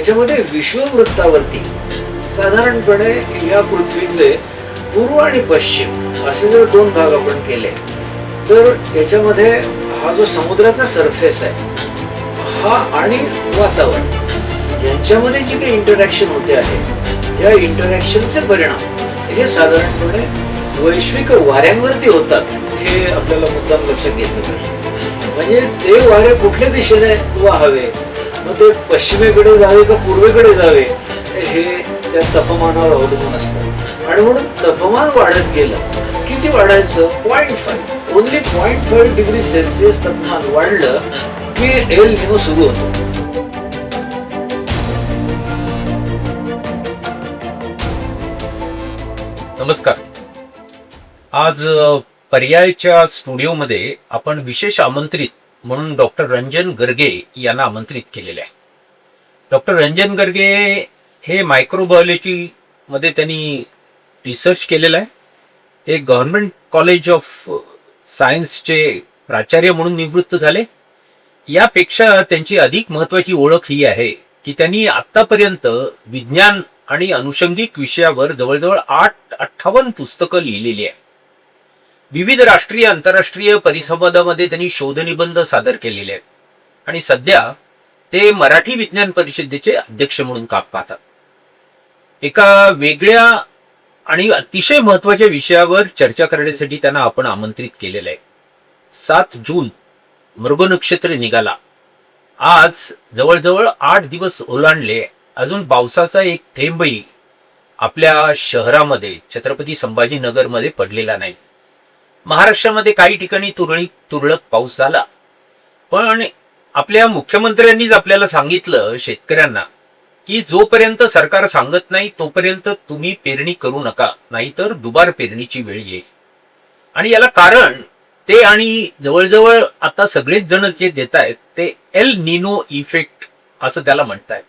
याच्यामध्ये विश्ववृत्तावरती साधारणपणे या पृथ्वीचे पूर्व आणि पश्चिम असे जर दोन भाग आपण केले तर याच्यामध्ये हा जो समुद्राचा सरफेस आहे हा आणि वातावरण यांच्यामध्ये जी काही इंटरॅक्शन होते आहे या इंटरॅक्शनचे परिणाम हे साधारणपणे वैश्विक वाऱ्यांवरती होतात हे आपल्याला मुद्दाम लक्षात घेतलं पाहिजे. म्हणजे ते वारे कुठल्या दिशेने वाहावे, मग ते पश्चिमेकडे जावे का पूर्वेकडे जावे हे त्या तापमानावर अवलंबून असतं. आणि म्हणून तापमान वाढत गेलं किती वाढायचं 0.5 ओन्ली 0.5 डिग्री सेल्सिअस तापमान वाढलं की एल निनो सुरू होतो. नमस्कार. आज पर्यायच्या स्टुडिओमध्ये आपण विशेष आमंत्रित म्हणून डॉक्टर रंजन गर्गे यांना आमंत्रित केलेले आहे. डॉक्टर रंजन गर्गे हे मायक्रोबायोलॉजी मध्ये त्यांनी रिसर्च केलेला आहे. ते गव्हर्नमेंट कॉलेज ऑफ सायन्सचे प्राचार्य म्हणून निवृत्त झाले. यापेक्षा त्यांची अधिक महत्वाची ओळख ही आहे की त्यांनी आतापर्यंत विज्ञान आणि अनुषंगिक विषयावर जवळजवळ 58 पुस्तकं लिहिलेली आहे. विविध राष्ट्रीय आंतरराष्ट्रीय परिसंवादामध्ये त्यांनी शोधनिबंध सादर केलेले आहेत आणि सध्या ते मराठी विज्ञान परिषदेचे अध्यक्ष म्हणून काम पाहतात. एका वेगळ्या आणि अतिशय महत्वाच्या विषयावर चर्चा करण्यासाठी त्यांना आपण आमंत्रित केलेलं आहे. 7 जून मृग नक्षत्र निघाला. आज जवळजवळ 8 दिवस ओलांडले, अजून पावसाचा एक थेंबही आपल्या शहरामध्ये छत्रपती संभाजीनगरमध्ये पडलेला नाही. महाराष्ट्रामध्ये काही ठिकाणी तुरळक पाऊस झाला, पण आपल्या मुख्यमंत्र्यांनीच आपल्याला सांगितलं शेतकऱ्यांना की जोपर्यंत सरकार सांगत नाही तोपर्यंत तुम्ही पेरणी करू नका, नाहीतर दुबार पेरणीची वेळ येईल. आणि याला कारण ते आणि जवळजवळ आता सगळेच जण जे देत आहेत ते एल निनो इफेक्ट असं त्याला म्हणतायत.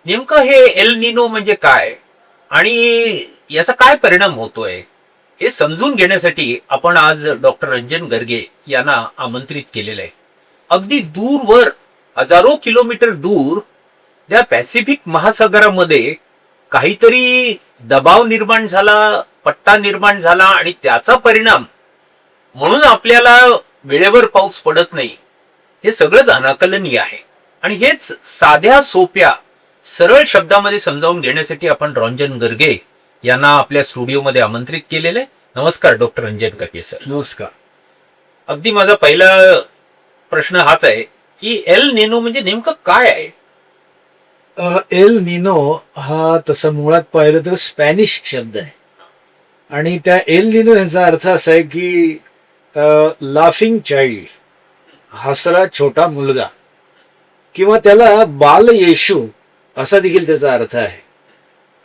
नेमकं हे एल निनो म्हणजे काय आणि याचा काय परिणाम होतोय हे समजून घेण्यासाठी आपण आज डॉक्टर रंजन गर्गे यांना आमंत्रित केलेलं आहे. अगदी दूरवर हजारो किलोमीटर दूर त्या पॅसिफिक महासागरामध्ये काहीतरी दबाव निर्माण झाला, पट्टा निर्माण झाला आणि त्याचा परिणाम म्हणून आपल्याला वेळेवर पाऊस पडत नाही. हे सगळंच अनाकलनीय आहे आणि हेच साध्या सोप्या सरळ शब्दामध्ये समजावून घेण्यासाठी आपण रंजन गर्गे यांना आपल्या स्टुडिओमध्ये आमंत्रित केलेले. नमस्कार डॉक्टर रंजन गर्गे सर. नमस्कार. अगदी माझा पहिला प्रश्न हाच आहे की एल निनो म्हणजे नेमकं काय आहे? एल निनो हा तसा मुळात पाहिलं तर स्पॅनिश शब्द आहे आणि त्या एल निनो ह्याचा अर्थ असा आहे की लाफिंग चाइल्ड, हसरा छोटा मुलगा, किंवा त्याला बाल येशू असा देखील त्याचा अर्थ आहे.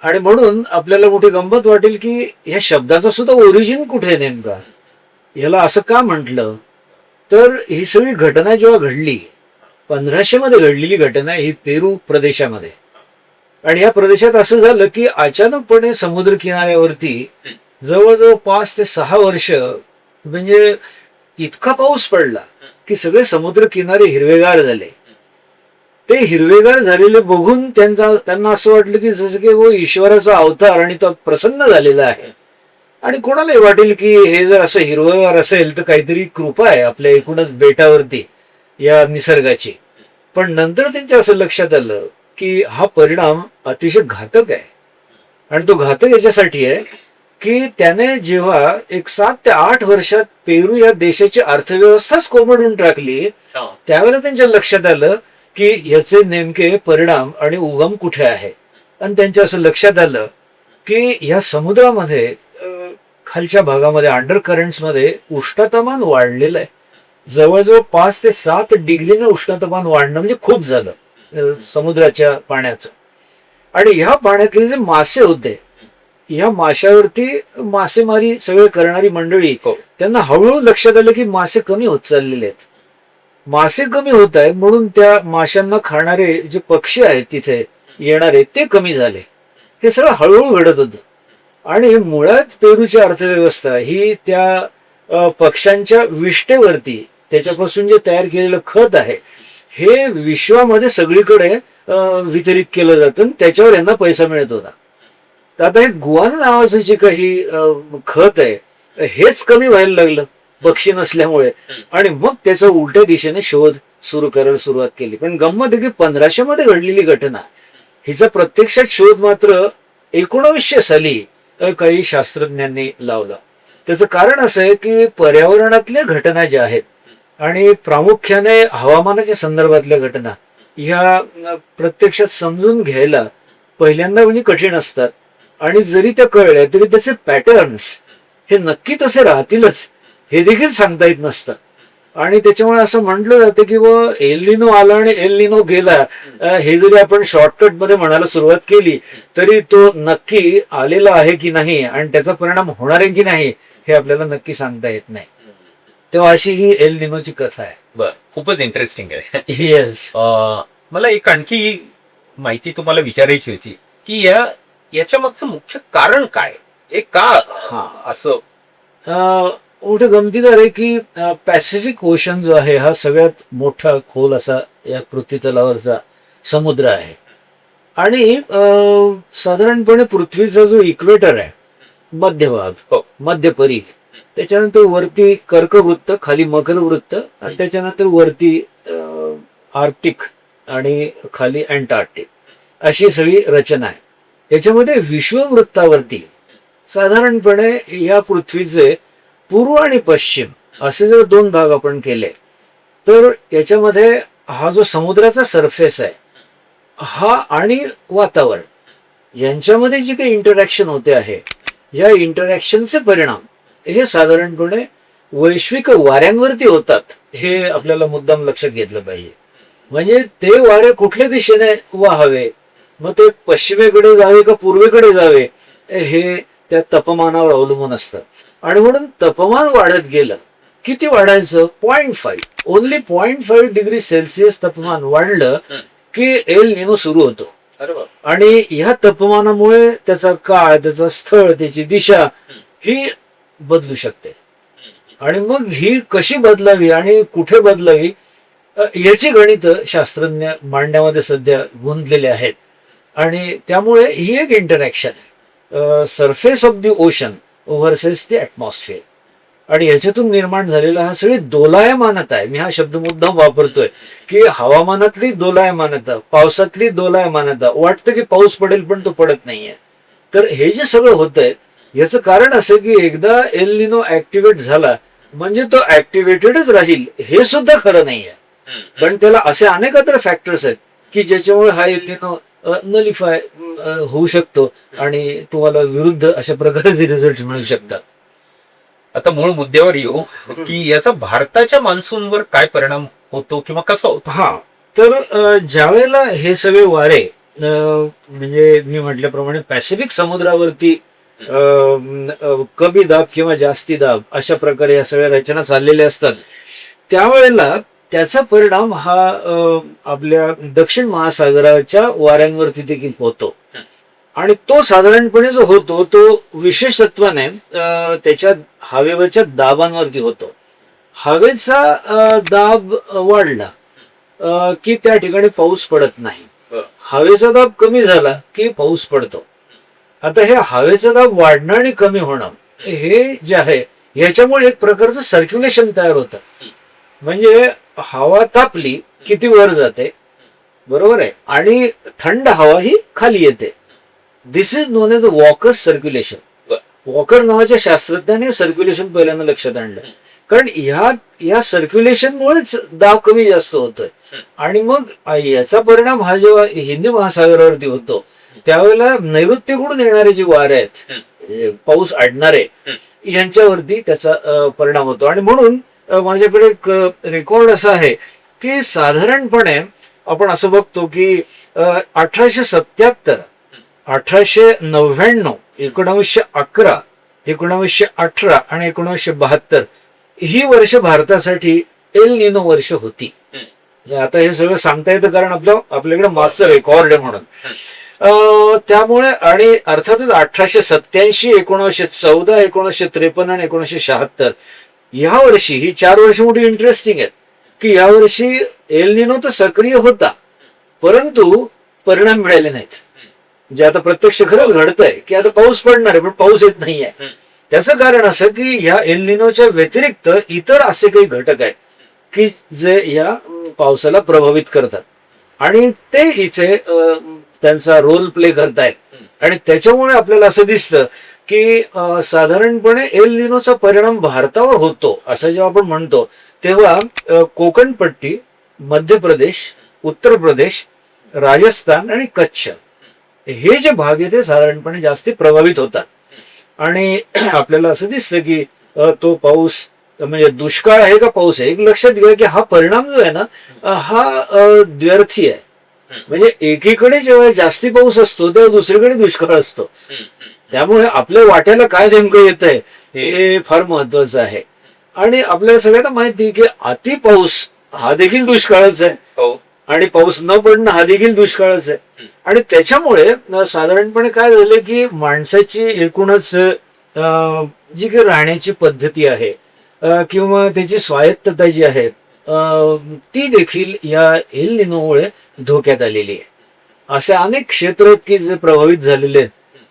आणि म्हणून आपल्याला मोठी गंमत वाटेल की ह्या शब्दाचा सुद्धा ओरिजिन कुठे नेमका, याला असं का म्हटलं, तर ही सगळी घटना जेव्हा घडली 1500 मध्ये घडलेली घटना ही पेरू प्रदेशामध्ये. आणि या प्रदेशात असं झालं की अचानकपणे समुद्र किनाऱ्यावरती जवळजवळ 5 ते 6 वर्ष म्हणजे इतका पाऊस पडला की सगळे समुद्र किनारे हिरवेगार झाले. ते हिरवेगार झालेले बघून त्यांना असं वाटलं की जसं की वो ईश्वराचा अवतार आणि तो प्रसन्न झालेला आहे. आणि कोणालाही वाटेल की हे जर असं हिरवेगार असेल तर काहीतरी कृपा आहे आपल्या एकूणच बेटावरती या निसर्गाची. पण नंतर त्यांच्या असं लक्षात आलं की हा परिणाम अतिशय घातक आहे. आणि तो घातक याच्यासाठी आहे की त्याने जेव्हा एक 7 ते 8 वर्षात पेरू या देशाची अर्थव्यवस्थाच कोलमडून टाकली, त्यावेळेला त्यांच्या लक्षात आलं की याचे नेमके परिणाम आणि उगम कुठे आहे. आणि त्यांच्या असं लक्षात आलं की या समुद्रामध्ये खालच्या भागामध्ये अंडर करंट्स मध्ये उष्णतामान वाढलेलं आहे. जवळजवळ 5 ते 7 डिग्रीने उष्णतामान वाढणं म्हणजे खूप झालं समुद्राच्या पाण्याचं. आणि ह्या पाण्यातले जे मासे होते, या माशावरती मासेमारी सगळे करणारी मंडळी, त्यांना हळूहळू लक्षात आलं की मासे कमी होत चाललेले आहेत. मासे कमी होत आहेत म्हणून त्या माशांना खाणारे जे पक्षी आहेत तिथे येणारे ते कमी झाले. हे सगळं हळूहळू घडत होतं. आणि मुळात पेरूची अर्थव्यवस्था ही त्या पक्ष्यांच्या विष्ठेवरती त्याच्यापासून जे तयार केलेलं खत आहे हे विश्वामध्ये सगळीकडे वितरित केलं जातं आणि त्याच्यावर यांना पैसा मिळत होता. तर आता हे गुआना नावाचं जे काही खत आहे हेच कमी व्हायला लागलं पक्षी नसल्यामुळे, आणि मग त्याचा उलट्या दिशेने शोध सुरू करायला सुरुवात केली. पण गंमत आहे की 1500 मध्ये घडलेली घटना हिचा प्रत्यक्षात शोध मात्र 1900 साली काही शास्त्रज्ञांनी लावला. त्याचं कारण असं आहे की पर्यावरणातल्या घटना ज्या आहेत आणि प्रामुख्याने हवामानाच्या संदर्भातल्या घटना ह्या प्रत्यक्षात समजून घ्यायला पहिल्यांदा म्हणजे कठीण असतात, आणि जरी त्या कळल्या तरी त्याचे पॅटर्न्स हे नक्की तसे राहतीलच हे देखील सांगता येत नसतं. आणि त्याच्यामुळे असं म्हटलं जातं की एल निनो आला आणि एल निनो गेला, हे जरी आपण शॉर्टकट मध्ये म्हणायला सुरुवात केली तरी तो नक्की आलेला आहे की नाही आणि त्याचा परिणाम होणार आहे की नाही हे आपल्याला नक्की सांगता येत नाही. तेव्हा अशी ही एल निनोची कथा आहे. बर, खूपच इंटरेस्टिंग आहे. येस. मला एक आणखी माहिती तुम्हाला विचारायची होती की याच्या मागचं मुख्य कारण काय, हे का असं मोठं गमतीदार आहे की पॅसिफिक ओशन जो आहे हा सगळ्यात मोठा खोल असा या पृथ्वीतलावरचा समुद्र आहे, आणि साधारणपणे पृथ्वीचा जो इक्वेटर आहे मध्यभाग, मध्य परीघ, त्याच्यानंतर वरती कर्कवृत्त, खाली मकरवृत्त, आणि त्याच्यानंतर वरती आर्क्टिक आणि खाली अँटार्क्टिक, अशी सगळी रचना आहे. याच्यामध्ये विश्ववृत्तावरती साधारणपणे या पृथ्वीचे पूर्व आणि पश्चिम असे जर दोन भाग आपण केले तर याच्यामध्ये हा जो समुद्राचा सरफेस आहे हा आणि वातावरण यांच्यामध्ये जी काही इंटरॅक्शन होते आहे, या इंटरॅक्शनचे परिणाम हे साधारणपणे वैश्विक वाऱ्यांवरती होतात, हे आपल्याला मुद्दाम लक्षात घेतलं पाहिजे. म्हणजे ते वारे कुठल्या दिशेने वाहावे, मग ते पश्चिमेकडे जावे का पूर्वेकडे जावे, हे त्या तापमानावर अवलंबून असतात. आणि म्हणून तापमान वाढत गेलं, किती वाढायचं, 0.5, ओन्ली 0.5 डिग्री सेल्सिअस तापमान वाढलं की एल निनो सुरू होतो. आणि ह्या तापमानामुळे त्याचा काळ, त्याचा स्थळ, त्याची दिशा ही बदलू शकते. आणि मग ही कशी बदलावी आणि कुठे बदलावी याची गणित शास्त्रज्ञ मांडण्यामध्ये सध्या गुंतलेले आहेत. आणि त्यामुळे ही एक इंटरॅक्शन आहे, surface of the ocean versus the atmosphere, आणि याच्यातून निर्माण झालेला हा सगळी दोलायमानता आहे. मी हा शब्द मुद्दाम वापरतोय की हवामानातली दोलायमानता, पावसातली दोलायमानता, वाटतं की पाऊस पडेल पण तो पडत नाहीये. तर हे जे सगळं होतंय याचं कारण असं की एकदा एल निनो ऍक्टिव्हेट झाला म्हणजे तो ऍक्टिव्हेटेडच राहील हे सुद्धा खरं नाहीये. पण त्याला असे अनेक इतर फॅक्टर्स आहेत की ज्याच्यामुळे हा एल निनो नलिफाय होऊ शकतो आणि तुम्हाला विरुद्ध अशा प्रकारचे रिझल्ट मिळू शकतात. आता मूळ मुद्द्यावर येऊ की याचा भारताच्या मान्सूनवर काय परिणाम होतो किंवा कसा होतो. हा, तर ज्या वेळेला हे सगळे वारे म्हणजे मी म्हटल्याप्रमाणे पॅसिफिक समुद्रावरती कमी दाब किंवा जास्ती दाब अशा प्रकारे या सगळ्या रचना चाललेल्या असतात, त्यावेळेला त्याचा परिणाम हा आपल्या दक्षिण महासागराच्या वाऱ्यांवरती देखील होतो. आणि तो साधारणपणे जो होतो तो विशेषत्वाने त्याच्या हवेवरच्या दाबांवरती होतो. हवेचा दाब वाढला की त्या ठिकाणी पाऊस पडत नाही, हवेचा दाब कमी झाला की पाऊस पडतो. आता हे हवेचा दाब वाढणं आणि कमी होणं हे जे आहे ह्याच्यामुळे एक प्रकारचं सर्क्युलेशन तयार होतं. म्हणजे हवा तापली की ती वर जाते, बरोबर आहे, आणि थंड हवा ही खाली येते. This is known as a Walker's circulation. Walker नावाच्या शास्त्रज्ञाने सर्क्युलेशन पहिल्यांदा लक्षात आणलं, कारण या सर्क्युलेशनमुळेच दाब कमी जास्त होतोय. आणि मग याचा परिणाम हा जेव्हा हिंदी महासागरावरती होतो त्यावेळेला नैऋत्येकडून येणारे जे वारे आहेत, पाऊस अडणारे, यांच्यावरती त्याचा परिणाम होतो. आणि म्हणून माझ्याकडे एक रेकॉर्ड असा आहे की साधारणपणे आपण असं बघतो की 1877, 1899, 1911, 1918 आणि 1972 ही वर्ष भारतासाठी एल निनो वर्ष होती. आता हे सगळं सांगता येतं कारण आपल्याकडे मागचं रेकॉर्ड आहे म्हणून. त्यामुळे आणि अर्थातच 1887, 1914, 1953 आणि 1976 या वर्षी ही 4 वर्ष मोठी इंटरेस्टिंग आहेत की या वर्षी एल निनो तर सक्रिय होता परंतु परिणाम मिळाले नाहीत. जे आता प्रत्यक्ष खरंच घडतंय की आता पाऊस पडणार आहे पण पाऊस येत नाहीये. त्याचं कारण असं की ह्या एल निनोच्या व्यतिरिक्त इतर असे काही घटक आहेत की जे या पावसाला प्रभावित करतात आणि ते इथे त्यांचा रोल प्ले करतायत आणि त्याच्यामुळे आपल्याला असं दिसतं की साधारणपणे एल निनोचा परिणाम भारतावर होतो असं जेव्हा आपण म्हणतो तेव्हा कोकण पट्टी, मध्य प्रदेश, उत्तर प्रदेश, राजस्थान आणि कच्छ हे जे भाग आहे ते साधारणपणे जास्त प्रभावित होतात. आणि आपल्याला असं दिसतं की तो पाऊस म्हणजे दुष्काळ आहे का पाऊस आहे, एक लक्षात घ्या की हा परिणाम जो आहे ना हा द्व्यर्थी आहे. म्हणजे एकीकडे जेव्हा जास्ती पाऊस असतो तेव्हा दुसरीकडे दुष्काळ असतो. त्यामुळे आपल्या वाट्याला काय नेमकं येत आहे हे फार महत्वाचं आहे. आणि आपल्याला सगळ्यांना माहिती आहे की अति पाऊस हा देखील दुष्काळच आहे आणि पाऊस न पडणं हा देखील दुष्काळच आहे. आणि त्याच्यामुळे साधारणपणे काय झालं की माणसाची एकूणच जी काही राहण्याची पद्धती आहे किंवा त्याची स्वायत्तता जी आहे ती देखील या एल निनोमुळे धोक्यात आलेली आहे. असे अनेक क्षेत्र आहेत की जे प्रभावित झालेले आहेत.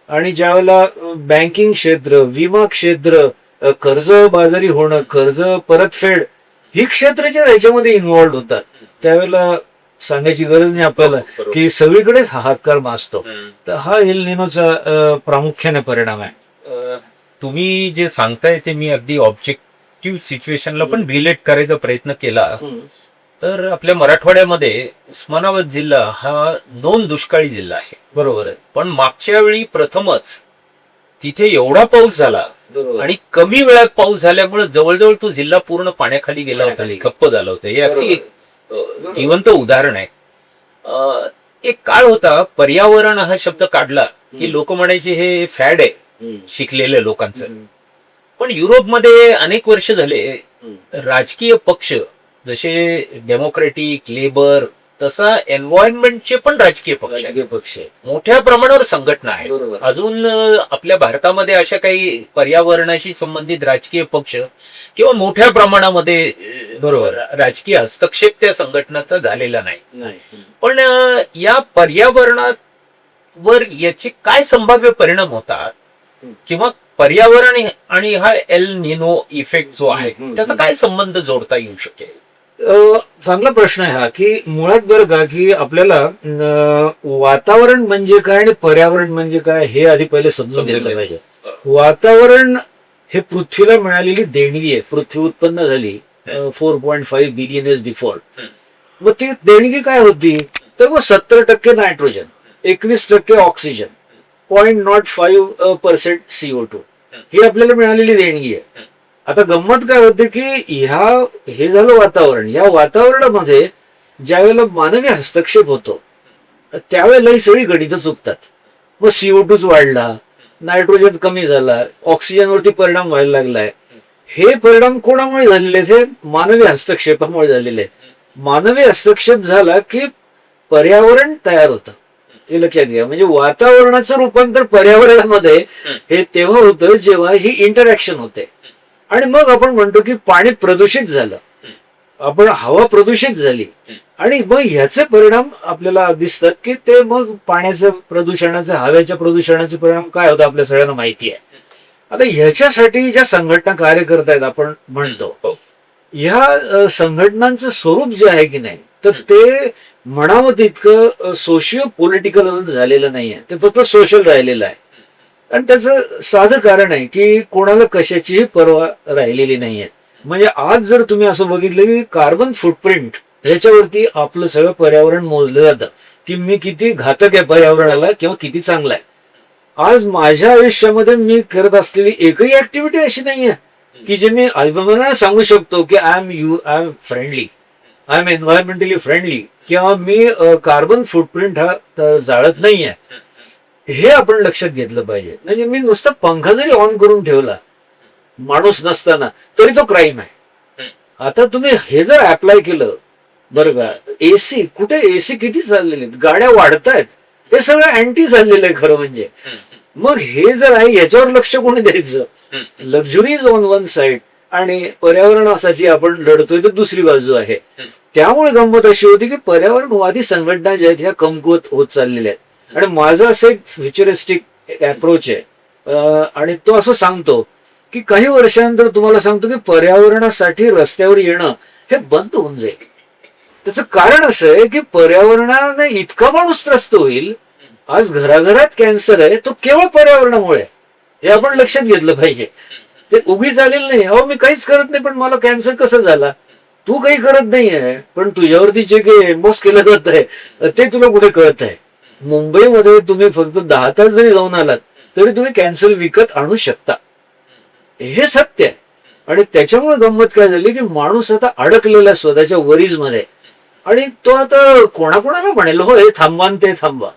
आणि ज्यावेळेला बँकिंग क्षेत्र, विमा क्षेत्र, कर्जबाजारी होणं, कर्ज परतफेड ही क्षेत्र जे ह्याच्यामध्ये इन्व्हॉल्ड होतात त्यावेळेला सांगायची गरज नाही आपल्याला की सगळीकडेच हाहाकार माजतो. तर हा एल निनोचा प्रामुख्याने परिणाम आहे. तुम्ही जे सांगताय ते मी अगदी ऑब्जेक्टिव्ह सिच्युएशनला पण रिलेट करायचा प्रयत्न केला तर आपल्या मराठवाड्यामध्ये उस्मानाबाद जिल्हा हा नोंद दुष्काळी जिल्हा आहे. बरोबर आहे. पण मागच्या वेळी प्रथमच तिथे एवढा पाऊस झाला आणि कमी वेळात पाऊस झाल्यामुळे जवळजवळ तो जिल्हा पूर्ण पाण्याखाली गेला होता, ठप्प झाला होता. हे अगदी जिवंत उदाहरण आहे. एक काळ होता पर्यावरण हा शब्द काढला की लोक म्हणायचे हे फॅड आहे शिकलेल्या लोकांचं. पण युरोपमध्ये अनेक वर्ष झाले राजकीय पक्ष जसे डेमोक्रॅटिक, लेबर तसा एन्व्हायरमेंटचे पण राजकीय पक्ष मोठ्या प्रमाणावर संघटना आहे. अजून आपल्या भारतामध्ये अशा काही पर्यावरणाशी संबंधित राजकीय पक्ष किंवा मोठ्या प्रमाणामध्ये राजकीय हस्तक्षेप त्या संघटनाचा झालेला नाही. पण या पर्यावरणावर याचे काय संभाव्य परिणाम होतात किंवा पर्यावरण आणि हा एल निनो इफेक्ट जो आहे त्याचा काय संबंध जोडता येऊ शकेल? चांगला प्रश्न आहे हा की मुळात बरं का की आपल्याला वातावरण म्हणजे काय आणि पर्यावरण म्हणजे काय हे आधी पहिले समजून घेतलं पाहिजे. वातावरण हे पृथ्वीला मिळालेली देणगी आहे. पृथ्वी उत्पन्न झाली 4.5 बिलियन इयर्स बिफोर. मग ती देणगी काय होती तर मग 70% नायट्रोजन, 21% ऑक्सिजन, 0.05% CO2 ही आपल्याला मिळालेली देणगी आहे. आता गंमत काय होते की हे झालं वातावरण. या वातावरणामध्ये ज्यावेळेला मानवी हस्तक्षेप होतो त्यावेळेला ही सगळी गणितं चुकतात. मग CO2 वाढला, नायट्रोजन कमी झाला, ऑक्सिजनवरती परिणाम व्हायला लागलाय. हे परिणाम कोणामुळे झालेले आहेत? मानवी हस्तक्षेपामुळे झालेले आहेत. मानवी हस्तक्षेप झाला की पर्यावरण तयार होतं हे लक्षात घ्या. म्हणजे वातावरणाचं रूपांतर पर्यावरणामध्ये हे तेव्हा होतं जेव्हा ही इंटरॅक्शन होते. आणि मग आपण म्हणतो की पाणी प्रदूषित झालं, आपण हवा प्रदूषित झाली आणि मग ह्याचे परिणाम आपल्याला दिसतात की ते मग पाण्याचं प्रदूषणाचे, हवेच्या प्रदूषणाचे परिणाम काय होतं आपल्या सगळ्यांना माहिती आहे. आता ह्याच्यासाठी ज्या संघटना कार्य करतायत आपण म्हणतो ह्या संघटनांचं स्वरूप जे आहे की नाही तर ते म्हणावं तितकं सोशिओ पॉलिटिकल अजून झालेलं नाहीये. ते फक्त सोशल राहिलेलं आहे. आणि त्याचं साधं कारण आहे की कोणाला कशाचीही पर्वा राहिलेली नाहीये. म्हणजे आज जर तुम्ही असं बघितलं की कार्बन फुटप्रिंट ह्याच्यावरती आपलं सगळं पर्यावरण मोजलं जातं की मी किती घातक आहे पर्यावरणाला किंवा किती चांगला आहे. आज माझ्या आयुष्यामध्ये मी करत असलेली एकही ऍक्टिव्हिटी अशी नाहीये की जे मी अभिमानाने सांगू शकतो की I am friendly, I am environmentally friendly किंवा मी कार्बन फुटप्रिंट हा जाळत नाहीये. हे आपण लक्षात घेतलं पाहिजे. म्हणजे मी नुसता पंखा जरी ऑन करून ठेवला माणूस नसताना तरी तो क्राईम आहे. आता तुम्ही हे जर अप्लाय केलं बरं का, एसी कुठे, एसी किती चाललेले आहेत, गाड्या वाढतायत, हे सगळं अँटी चाललेलं आहे खरं म्हणजे. मग हे जर आहे याच्यावर लक्ष कोणी द्यायचं? लक्झुरीज ऑन वन साइड आणि पर्यावरणासाठी आपण लढतोय तर दुसरी बाजू आहे. त्यामुळे गंमत अशी होती की पर्यावरणवादी संघटना ज्या आहेत ह्या कमकुवत होत चाललेल्या आहेत. आणि माझा असं एक फ्युचरिस्टिक अप्रोच आहे, आणि तो असं सांगतो की काही वर्षानंतर तुम्हाला सांगतो की पर्यावरणासाठी रस्त्यावर येणं हे बंद होऊन जाईल. त्याचं कारण असं आहे की पर्यावरणाने इतका माणूस त्रस्त होईल. आज घराघरात कॅन्सर आहे तो केवळ पर्यावरणामुळे आहे. हे आपण लक्षात घेतलं पाहिजे. ते उगीच आलेलं नाही. अहो मी काहीच करत नाही पण मला कॅन्सर कसं झाला. तू काही करत नाहीये पण तुझ्यावरती जे काही एम्बॉस केलं जात आहे ते तुला कुठे कळत आहे. मुंबईमध्ये तुम्ही फक्त 10 तास जरी जाऊन आलात तरी तुम्ही कॅन्सर विकत आणू शकता. हे सत्य आहे. आणि त्याच्यामुळे गंमत काय झाली की माणूस आता अडकलेला स्वतःच्या वरीज मध्ये. आणि तो आता कोणाकोणाला म्हणेल हो हे थांबवा आणि ते थांबवा.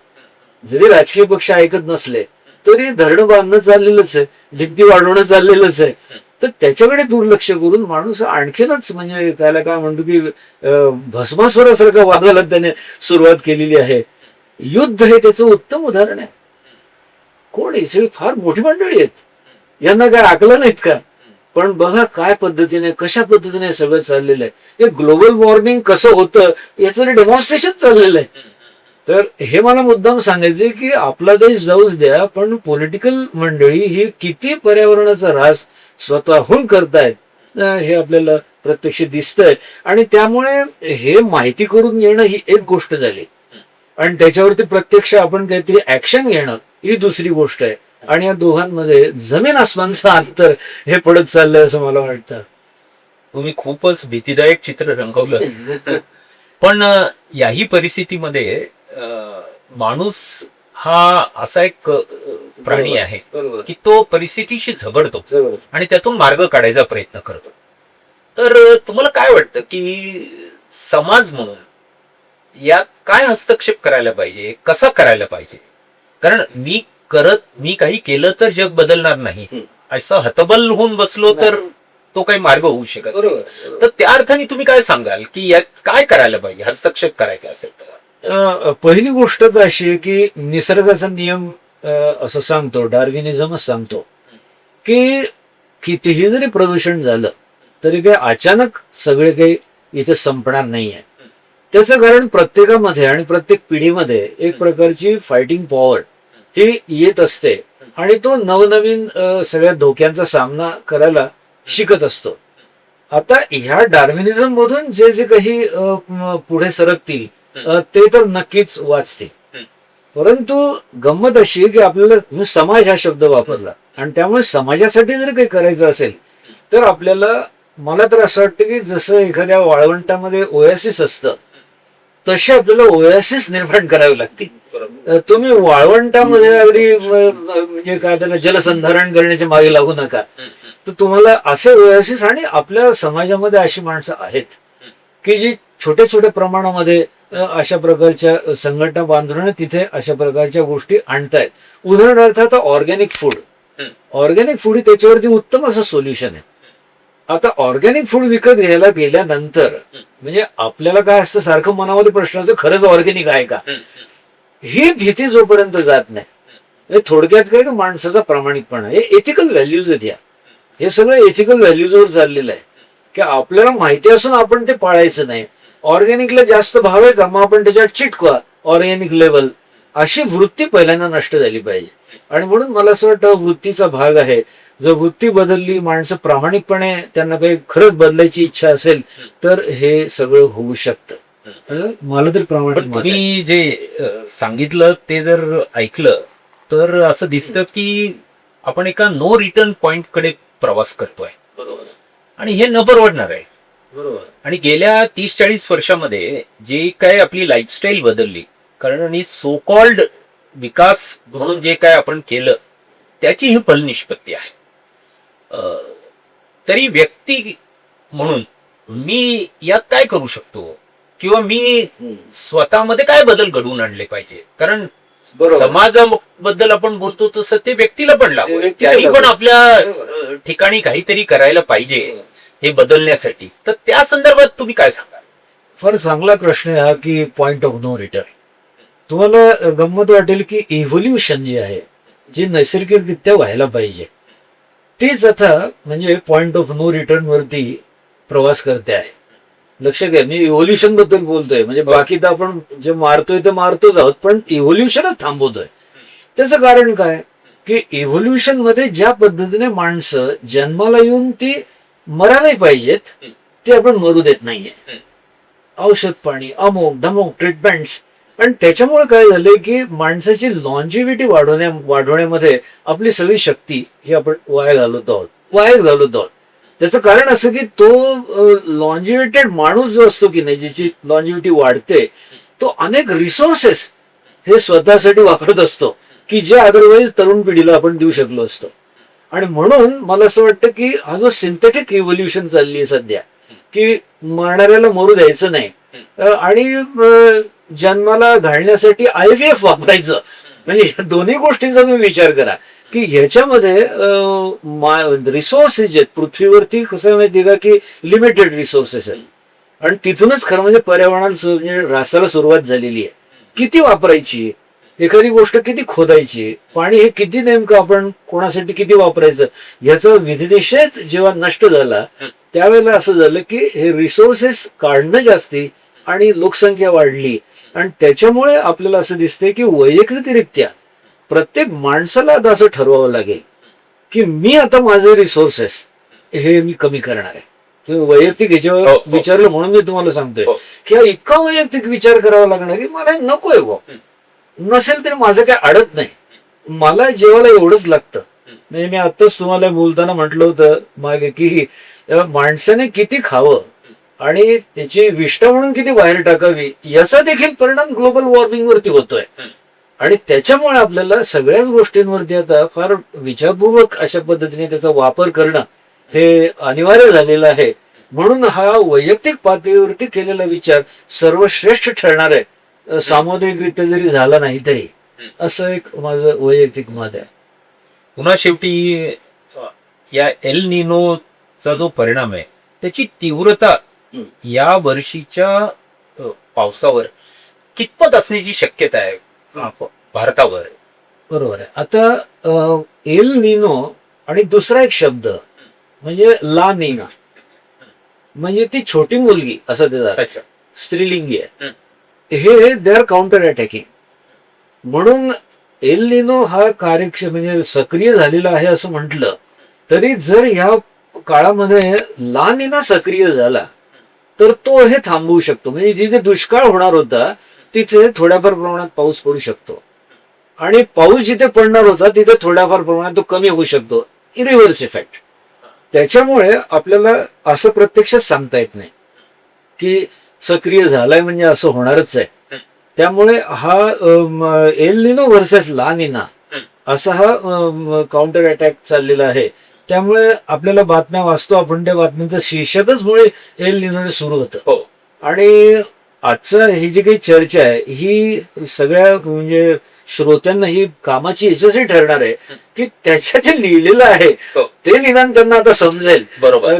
जरी राजकीय पक्ष ऐकत नसले तरी धरणं बांधणं चाललेलंच आहे, भिंती वाढवणं चाललेलंच आहे. तर त्याच्याकडे दुर्लक्ष करून माणूस आणखीनच म्हणजे त्याला काय म्हणतो की भस्मासुरासारखं वागायला त्याने सुरुवात केलेली आहे. युद्ध हे त्याचं उत्तम उदाहरण आहे. कोण ही सगळी फार मोठी मंडळी आहेत, यांना काय आकलं नाहीत का. पण बघा काय पद्धतीने कशा पद्धतीने सगळं चाललेलं आहे. हे ग्लोबल वॉर्मिंग कसं होतं याचं डेमॉन्स्ट्रेशन चाललेलं आहे. तर हे मला मुद्दाम सांगायचे की आपला देश जाऊच द्या पण पॉलिटिकल मंडळी ही किती पर्यावरणाचा ऱ्हास स्वतःहून करतायत हे आपल्याला प्रत्यक्ष दिसतंय. आणि त्यामुळे हे माहिती करून घेणं ही एक गोष्ट झाली आणि त्याच्यावरती प्रत्यक्ष आपण काहीतरी ऍक्शन घेणं ही दुसरी गोष्ट आहे. आणि या दोघांमध्ये जमीन आसमानचं अंतर हे पडत चाललंय असं मला वाटतं. तुम्ही खूपच भीतीदायक चित्र रंगवलं. पण याही परिस्थितीमध्ये माणूस हा असा एक प्राणी आहे की तो परिस्थितीशी झगडतो आणि त्यातून मार्ग काढायचा प्रयत्न करतो. तर तुम्हाला काय वाटतं की समाज म्हणून यात काय हस्तक्षेप करायला पाहिजे, कसा करायला पाहिजे. कारण मी काही केलं तर जग बदलणार नाही असं हतबल होऊन बसलो तर तो काही मार्ग होऊ शकत नाही. तर त्या अर्थाने तुम्ही काय सांगाल की यात काय करायला पाहिजे हस्तक्षेप करायचा असेल तर. पहिली गोष्ट तर अशी आहे की निसर्गाचा नियम असं सांगतो, डार्विनिझमच सांगतो की कितीही जरी प्रदूषण झालं तरी काही अचानक सगळे काही इथे संपणार नाहीये. त्याचं कारण प्रत्येकामध्ये आणि प्रत्येक पिढीमध्ये एक प्रकारची फायटिंग पॉवर ही येत असते आणि तो नवनवीन सगळ्या धोक्यांचा सामना करायला शिकत असतो. आता ह्या डार्विनिझम मधून जे जे काही पुढे सरकतील ते तर नक्कीच वाचतील. परंतु गंमत अशी की आपल्याला समाज हा शब्द वापरला आणि त्यामुळे समाजासाठी जर काही करायचं असेल तर आपल्याला, मला तर असं वाटतं की जसं एखाद्या वाळवंटामध्ये ओएसिस असतं तसे आपल्याला ओएसिस निर्माण करावे लागतील. तुम्ही वाळवंटामध्ये अगदी म्हणजे काय त्याला जलसंधारण करण्याच्या मागे लागू नका. तर तुम्हाला असे ओएसिस, आणि आपल्या समाजामध्ये अशी माणसं आहेत की जी छोट्या छोट्या प्रमाणामध्ये अशा प्रकारच्या संघटना बांधून तिथे अशा प्रकारच्या गोष्टी आणतायत. उदाहरणार्थ आता ऑर्गॅनिक फूड ही त्याच्यावरती उत्तम असं सोल्युशन आहे. आता ऑर्गॅनिक फूड विकत घ्यायला गेल्यानंतर म्हणजे आपल्याला काय असतं, सारखं मनामध्ये प्रश्न असतो खरंच ऑर्गॅनिक आहे का. ही भीती जोपर्यंत जात नाही, थोडक्यात काय का माणसाचा प्रामाणिकपणा, हे एथिकल व्हॅल्यूज आहेत. हे सगळं एथिकल व्हॅल्यूजवर चाललेलं आहे की आपल्याला माहिती असून आपण ते पाळायचं नाही. ऑर्गॅनिकला जास्त भाव आहे का, मग आपण त्याच्यात चिटकवा ऑर्गॅनिक लेवल, अशी वृत्ती पहिल्यांदा नष्ट झाली पाहिजे. आणि म्हणून मला असं वाटतं वृत्तीचा भाग आहे. जर वृत्ती बदलली, माणसं प्रामाणिकपणे त्यांना काही खरंच बदलायची इच्छा असेल तर हे सगळं होऊ शकतं. मला तर प्रामाणिक तुम्ही जे सांगितलं ते जर ऐकलं तर असं दिसतं की आपण एका नो रिटर्न पॉइंट कडे प्रवास करतोय. बरोबर. आणि हे न परवडणार आहे. बरोबर. आणि गेल्या 30-40 वर्षामध्ये जे काय आपली लाईफस्टाईल बदलली, कारण सो कॉल्ड विकास म्हणून जे काय आपण केलं त्याची ही फलनिष्पत्ती आहे. तरी व्यक्ती म्हणून मी यात काय करू शकतो किंवा मी स्वतःमध्ये काय बदल घडवून आणले पाहिजे. कारण समाजाबद्दल आपण बोलतो तसं ते व्यक्तीला पण लागू, त्यांनी पण आपल्या ठिकाणी काहीतरी करायला पाहिजे हे बदलण्यासाठी. तर त्या संदर्भात तुम्ही काय सांगाल. फार चांगला प्रश्न आहे हा की पॉइंट ऑफ नो रिटर्न. तुम्हाला गंमत वाटेल की इव्होल्युशन जी आहे, जी नैसर्गिकरित्या व्हायला पाहिजे, तीच आता म्हणजे पॉइंट ऑफ नो रिटर्न वरती प्रवास करते आहे. लक्षात घ्या, मी इव्होल्युशन बद्दल बोलतोय, म्हणजे बाकी तर आपण जे मारतोय ते मारतोच आहोत, पण इव्होल्युशनच थांबवतोय. त्याचं कारण काय, की इव्होल्युशन मध्ये ज्या पद्धतीने माणसं जन्माला येऊन ती मरायला पाहिजेत ते आपण मरू देत नाहीये. औषध पाणी, अमुक धमुक ट्रीटमेंट्स, आणि त्याच्यामुळे काय झालंय की माणसाची लॉन्जिव्हिटी वाढवण्यामध्ये आपली सगळी शक्ती ही आपण वायाच घालवत आहोत. त्याचं कारण असं की तो लॉन्जिव्हिटेड माणूस जो असतो की नाही, ज्याची लॉन्जिव्हिटी वाढते, तो अनेक रिसोर्सेस हे स्वतःसाठी वापरत असतो की जे अदरवाईज तरुण पिढीला आपण देऊ शकलो असतो. आणि म्हणून मला असं वाटतं की हा जो सिंथेटिक इव्होल्युशन चालली आहे सध्या, की मरणाऱ्याला मरू द्यायचं नाही आणि जन्माला घालण्यासाठी IVF वापरायचं, म्हणजे या दोन्ही गोष्टींचा तुम्ही विचार करा की ह्याच्यामध्ये रिसोर्सेस आहेत पृथ्वीवरती, कसं आहे माहिती का, की लिमिटेड रिसोर्सेस आहेत. आणि तिथूनच खरं म्हणजे पर्यावरणाला म्हणजे रासाला सुरुवात झालेली आहे. किती वापरायची, एखादी गोष्ट किती खोदायची, पाणी हे किती नेमकं आपण कोणासाठी किती वापरायचं, याचा विधिनिषेध जेव्हा नष्ट झाला त्यावेळेला असं झालं की हे रिसोर्सेस काढणं जास्ती आणि लोकसंख्या वाढली. आणि त्याच्यामुळे आपल्याला असं दिसतंय की वैयक्तिकरित्या प्रत्येक माणसाला आता असं ठरवावं लागेल की मी आता माझे रिसोर्सेस हे मी कमी करणार आहे. तुम्ही वैयक्तिक ह्याच्यावर विचारलं म्हणून मी तुम्हाला सांगतोय की हा इतका वैयक्तिक विचार करावा लागणार की मला नकोय बुवा, नसेल तरी माझं काय अडत नाही, मला जेवायला एवढंच लागतं. म्हणजे मी आत्ताच तुम्हाला बोलताना म्हटलं होतं मागे की माणसाने किती खावं आणि त्याची विष्ठा म्हणून किती बाहेर टाकावी याचा देखील परिणाम ग्लोबल वॉर्मिंग वरती होतोय. आणि त्याच्यामुळे आपल्याला सगळ्याच गोष्टींवरती आता फार विचारपूर्वक अशा पद्धतीने त्याचा वापर करणं हे अनिवार्य झालेलं आहे. म्हणून हा वैयक्तिक पातळीवरती केलेला विचार सर्वश्रेष्ठ ठरणार आहे, सामुदायिकरित्या जरी झाला नाही तरी, असं एक माझं वैयक्तिक मत आहे. पुन्हा शेवटी या एल निनोचा जो परिणाम आहे त्याची तीव्रता या वर्षीच्या पावसावर कितपत असण्याची शक्यता आहे भारतावर? बरोबर आहे. आता एल निनो आणि दुसरा एक शब्द म्हणजे ला निना, म्हणजे ती छोटी मुलगी असं त्याचा स्त्रीलिंगी आहे. हे दे आर काउंटर अटॅकिंग. म्हणून एल निनो हा कार्यक्षम म्हणजे सक्रिय झालेला आहे असं म्हटलं तरी जर ह्या काळामध्ये ला निना सक्रिय झाला तर तो हे थांबवू शकतो. म्हणजे जिथे दुष्काळ होणार होता तिथे थोड्याफार प्रमाणात पाऊस पडू शकतो आणि पाऊस जिथे पडणार होता तिथे थोड्याफार प्रमाणात तो कमी होऊ शकतो. Reverse effect. त्याच्यामुळे आपल्याला असं प्रत्यक्षात सांगता येत नाही की सक्रिय झालाय म्हणजे असं होणारच आहे. त्यामुळे हा एल निनो व्हर्सेस ला निना असा हा काउंटर अटॅक चाललेला आहे. त्यामुळे आपल्याला बातम्या वाचतो आपण, त्या बातम्यांचं शीर्षकच मुळे एल निनोने सुरू होतं. आणि आजचं ही जी काही चर्चा आहे ही सगळ्या म्हणजे श्रोत्यांना ही कामाची याच्यासाठी ठरणार आहे की त्याच्यात जे लिहिलेलं आहे ते निदान त्यांना आता समजेल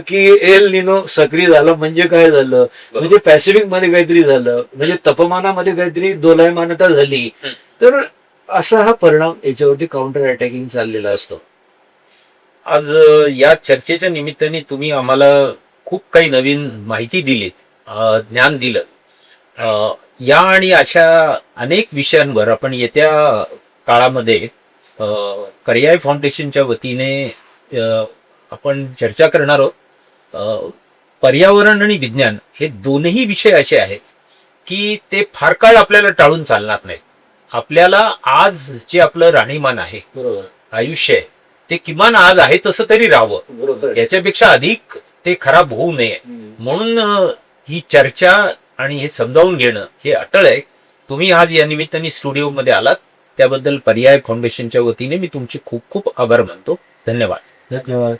की एल निनो सक्रिय झालं म्हणजे काय झालं, म्हणजे पॅसिफिक मध्ये काहीतरी झालं, म्हणजे तापमानामध्ये काहीतरी दोलायमानता झाली. तर असा हा परिणाम याच्यावरती काउंटर अटॅकिंग चाललेला असतो. आज या चर्चेच्या निमित्ताने तुम्ही आम्हाला खूप काही नवीन माहिती दिली, ज्ञान दिलं. या आणि अशा अनेक विषयांवर आपण येत्या काळामध्ये पर्याय फाउंडेशनच्या वतीने आपण चर्चा करणार आहोत. पर्यावरण आणि विज्ञान हे दोनही विषय असे आहेत की ते फार काळ आपल्याला टाळून चालणार नाहीत. आपल्याला आज जे आपलं राहणीमान आहे, आयुष्य आहे, ते किमान आज आहे तसं तरी राहावं, याच्यापेक्षा अधिक ते खराब होऊ नये म्हणून ही चर्चा आणि हे समजावून घेणं हे अटळ आहे. तुम्ही आज या निमित्ताने स्टुडिओमध्ये आलात त्याबद्दल पर्याय फाउंडेशनच्या वतीने मी तुमचे खूप खूप आभार मानतो. धन्यवाद. धन्यवाद.